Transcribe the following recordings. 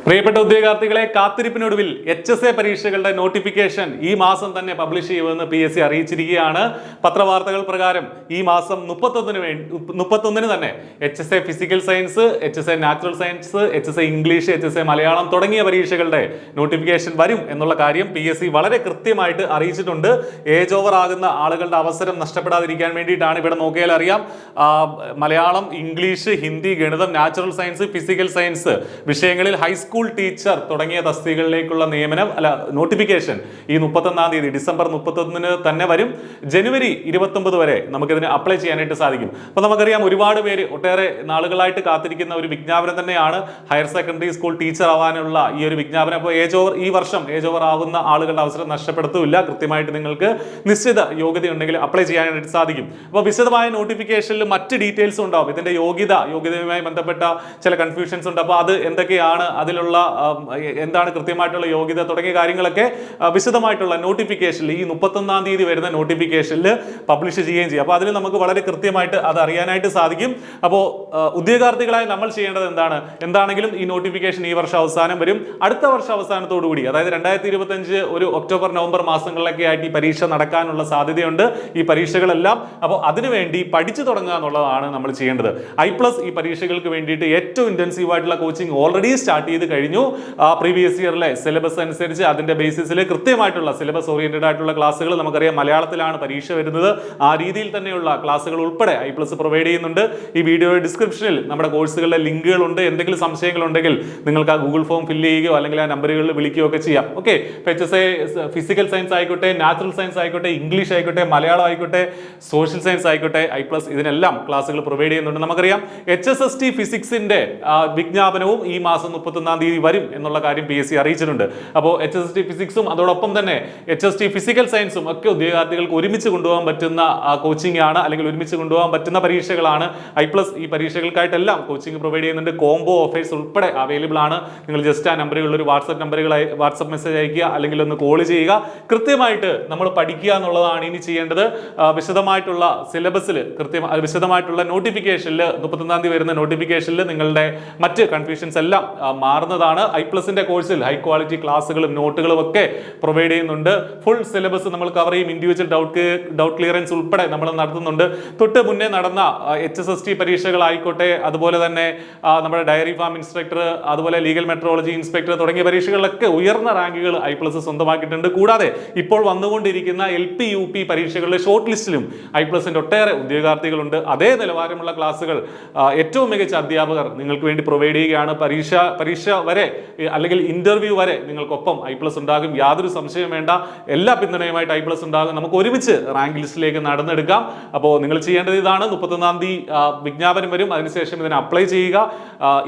പ്രിയപ്പെട്ട ഉദ്യോഗാർത്ഥികളെ, കാത്തിരിപ്പിനൊടുവിൽ HSA പരീക്ഷകളുടെ notification ഈ മാസം തന്നെ പബ്ലിഷ് ചെയ്യുമെന്ന് PSC അറിയിച്ചിരിക്കുകയാണ്. പത്രവാർത്തകൾ പ്രകാരം ഈ മാസം 31-ന് തന്നെ HSA physical science, HSA natural science, HSA English, HSA Malayalam തുടങ്ങിയ പരീക്ഷകളുടെ നോട്ടിഫിക്കേഷൻ വരും എന്നുള്ള കാര്യം PSC വളരെ കൃത്യമായിട്ട് അറിയിച്ചിട്ടുണ്ട്. ഏജ് ഓവർ ആകുന്ന ആളുകളുടെ അവസരം നഷ്ടപ്പെടാതിരിക്കാൻ വേണ്ടിയിട്ടാണ്. ഇവിടെ നോക്കിയാൽ അറിയാം, മലയാളം, ഇംഗ്ലീഷ്, ഹിന്ദി, ഗണിതം, നാച്ചുറൽ സയൻസ്, ഫിസിക്കൽ സയൻസ് വിഷയങ്ങളിൽ ഹൈസ്കൂൾ ടീച്ചർ തുടങ്ങിയ തസ്തികകളിലേക്കുള്ള നിയമനം നോട്ടിഫിക്കേഷൻ ഈ 31-ാം തീയതി ഡിസംബർ 31-ന് തന്നെ വരും. ജനുവരി 29 വരെ നമുക്കിതിന് അപ്ലൈ ചെയ്യാനായിട്ട് സാധിക്കും. അപ്പോൾ നമുക്കറിയാം, ഒരുപാട് പേര് ഒട്ടേറെ നാളുകളായിട്ട് കാത്തിരിക്കുന്ന ഒരു വിജ്ഞാപനം തന്നെയാണ് ഹയർ സെക്കൻഡറി സ്കൂൾ ടീച്ചർ ആവാനുള്ള ഈ ഒരു വിജ്ഞാപനം. അപ്പോൾ ഈ വർഷം ഏജ് ഓവർ ആകുന്ന ആളുകളുടെ അവസരം നഷ്ടപ്പെടുത്തില്ല. കൃത്യമായിട്ട് നിങ്ങൾക്ക് നിശ്ചിത യോഗ്യത ഉണ്ടെങ്കിൽ അപ്ലൈ ചെയ്യാനായിട്ട് സാധിക്കും. അപ്പോൾ വിശദമായ നോട്ടിഫിക്കേഷനിൽ മറ്റ് ഡീറ്റെയിൽസും ഉണ്ടാവും. ഇതിന്റെ യോഗ്യതയുമായി ബന്ധപ്പെട്ട ചില കൺഫ്യൂഷൻസ് ഉണ്ട്. അപ്പോൾ അത് എന്തൊക്കെയാണ്, അതിലുള്ള എന്താണ് കൃത്യമായിട്ടുള്ള യോഗ്യത തുടങ്ങിയ കാര്യങ്ങളൊക്കെ വിശദമായിട്ടുള്ള നോട്ടിഫിക്കേഷനിൽ ഈ 31-ാം തീയതി വരുന്ന നോട്ടിഫിക്കേഷനിൽ പബ്ലിഷ് ചെയ്യുകയും ചെയ്യും. അപ്പോൾ അതിൽ നമുക്ക് വളരെ കൃത്യമായിട്ട് അത് അറിയാനായിട്ട് സാധിക്കും. അപ്പോൾ ഉദ്യോഗാർത്ഥികളായി നമ്മൾ ചെയ്യേണ്ടത് എന്താണെങ്കിലും ഈ നോട്ടിഫിക്കേഷൻ ഈ വർഷം അവസാനം വരും. അടുത്ത വർഷം അവസാനത്തോടുകൂടി, അതായത് 2025 ഒരു ഒക്ടോബർ നവംബർ മാസങ്ങളിലൊക്കെ ആയിട്ട് ഈ പരീക്ഷ നടക്കാനുള്ള സാധ്യതയുണ്ട്, ഈ പരീക്ഷകളെല്ലാം. അപ്പോൾ അതിനുവേണ്ടി പഠിച്ചു തുടങ്ങുക എന്നുള്ളതാണ് നമ്മൾ ചെയ്യേണ്ടത്. I+ ഈ പരീക്ഷകൾക്ക് വേണ്ടിയിട്ട് ഏറ്റവും ഇന്റൻസീവ് ആയിട്ടുള്ള കോച്ചിങ് ഓൾറെഡി സ്റ്റാർട്ട് ചെയ്ത് കഴിഞ്ഞു. പ്രീവിയസ് ഇയറിലെ സിലബസ് അനുസരിച്ച് അതിന്റെ ബേസിസിൽ കൃത്യമായിട്ടുള്ള സിലബസ് ഓറിയന്റഡ് ആയിട്ടുള്ള ക്ലാസ്സുകൾ, നമുക്കറിയാം മലയാളത്തിലാണ് പരീക്ഷ വരുന്നത്, ആ രീതിയിൽ തന്നെയുള്ള ക്ലാസ്സുകൾ ഉൾപ്പെടെ I+ പ്രൊവൈഡ് ചെയ്യുന്നുണ്ട്. ഈ വീഡിയോയുടെ ഡിസ്ക്രിപ്ഷനിൽ നമ്മുടെ കോഴ്സുകളുടെ ലിങ്കുകളുണ്ട്. എന്തെങ്കിലും സംശയങ്ങളുണ്ടെങ്കിൽ നിങ്ങൾക്ക് ആ ഗൂഗിൾ ഫോം ഫില്ല് ചെയ്യുകയോ അല്ലെങ്കിൽ ആ നമ്പറുകളിൽ വിളിക്കുകയോ ഒക്കെ ചെയ്യാം. ഓക്കെ, HSA ഫിസിക്കൽ സയൻസ് ആയിക്കോട്ടെ, നാച്ചുറൽ സയൻസ് ആയിക്കോട്ടെ, ഇംഗ്ലീഷ് ആയിക്കോട്ടെ, മലയാളം ആയിക്കോട്ടെ, സോഷ്യൽ സയൻസ് ആയിക്കോട്ടെ, I+ ഇതിനെല്ലാം ക്ലാസ്സുകൾ പ്രൊവൈഡ് ചെയ്യുന്നുണ്ട്. നമുക്കറിയാം HSST ഫിസിക്സിന്റെ വിജ്ഞാപനവും ഈ മാസം 31-ാം തീയതി വരും എന്നുള്ള കാര്യം PSC അറിയിച്ചിട്ടുണ്ട്. അപ്പോൾ HSST ഫിസിക്സും അതോടൊപ്പം തന്നെ HST ഫിസിക്കൽ സയൻസും ഒക്കെ ഉദ്യോഗാർത്ഥികൾക്ക് ഒരുമിച്ച് കൊണ്ടുപോകാൻ പറ്റുന്ന കോച്ചിങ് ആണ്, അല്ലെങ്കിൽ ഒരുമിച്ച് കൊണ്ടുപോകാൻ പറ്റുന്ന പരീക്ഷകളാണ്. I+ ഈ പരീക്ഷകൾക്കായിട്ടെല്ലാം കോച്ചിങ് പ്രൊവൈഡ് ചെയ്യുന്നുണ്ട്. കോംബോ ഓഫേഴ്സ് ഉൾപ്പെടെ അവൈലബിൾ ആണ്. നിങ്ങൾ ജസ്റ്റ് ആ നമ്പറുകളിൽ ഒരു വാട്സ്ആപ്പ് മെസ്സേജ് അയക്കുക, അല്ലെങ്കിൽ ഒന്ന് കോൾ ചെയ്യുക. കൃത്യമായിട്ട് നമ്മൾ പഠിക്കുക എന്നുള്ളതാണ് ഇനി ചെയ്യേണ്ടത്. വിശദമായിട്ടുള്ള സിലബസിൽ വിശദമായിട്ടുള്ള നോട്ടിഫിക്കേഷനിൽ 31-ാം തീയതി വരുന്ന നോട്ടിഫിക്കേഷനിൽ നിങ്ങളുടെ മറ്റ് കൺഫ്യൂഷൻസ് എല്ലാം മാറുന്നതാണ്. I+ന്റെ കോഴ്സിൽ ഹൈ ക്വാളിറ്റി ക്ലാസ്സുകളും നോട്ടുകളും ഒക്കെ പ്രൊവൈഡ് ചെയ്യുന്നുണ്ട്. ഫുൾ സിലബസ് നമ്മൾ കവർ ചെയ്യും. ഇൻഡിവിജ്വൽ ഡൗട്ട് ക്ലിയറൻസ് ഉൾപ്പെടെ നമ്മൾ നടത്തുന്നുണ്ട്. തൊട്ട് മുന്നേ നടന്ന HSST പരീക്ഷകളായിക്കോട്ടെ, അതുപോലെ തന്നെ നമ്മുടെ ഡയറി ഫാം ഇൻസ്ട്രക്ടർ, അതുപോലെ ലീഗൽ മെട്രോളജി ഇൻസ്പെക്ടർ തുടങ്ങിയ പരീക്ഷകളിലൊക്കെ ഉയർന്ന റാങ്കുകൾ I+ സ്വന്തമാക്കിയിട്ടുണ്ട്. കൂടാതെ ഇപ്പോൾ വന്നുകൊണ്ടിരിക്കുന്ന LP UP പരീക്ഷകളുടെ ഷോർട്ട് ലിസ്റ്റിലും I+ന്റെ ഒട്ടേറെ ഉദ്യോഗാർത്ഥികളുണ്ട്. അതേ നിലവാരമുള്ള ക്ലാസ്സുകൾ ഏറ്റവും മികച്ച അധ്യാപകർ നിങ്ങൾക്ക് വേണ്ടി പ്രൊവൈഡ് ചെയ്യുകയാണ്. പരീക്ഷ വരെ അല്ലെങ്കിൽ ഇന്റർവ്യൂ വരെ നിങ്ങൾക്കൊപ്പം I+ ഉണ്ടാകും. യാതൊരു സംശയം വേണ്ട. എല്ലാ പിന്തുണയുമായിട്ട് I+ ഉണ്ടാകും. നമുക്ക് ഒരുമിച്ച് റാങ്ക് ലിസ്റ്റിലേക്ക് നടന്നെടുക്കാം. അപ്പോൾ നിങ്ങൾ ചെയ്യേണ്ടത് ഇതാണ്. 31-ാം തീയതി വിജ്ഞാപനം വരും. അതിനുശേഷം ഇതിന് അപ്ലൈ ചെയ്യുക.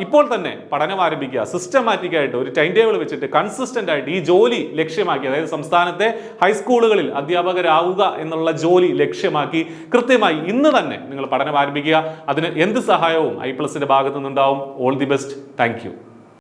ഇപ്പോൾ തന്നെ പഠനം ആരംഭിക്കുക. സിസ്റ്റമാറ്റിക് ആയിട്ട് ഒരു ടൈം ടേബിൾ വെച്ചിട്ട് കൺസിസ്റ്റന്റ് ആയിട്ട് ഈ ജോലി ലക്ഷ്യമാക്കി, അതായത് സംസ്ഥാനത്തെ ഹൈസ്കൂളുകളിൽ അധ്യാപകരാവുക എന്നുള്ള ജോലി ലക്ഷ്യമാക്കി കൃത്യമായി ഇന്ന് തന്നെ നിങ്ങൾ പഠനം ആരംഭിക്കുക. അതിന് എന്ത് സഹായവും I+ന്റെ ഭാഗത്തു നിന്നുണ്ടാവും. All the best. Thank U.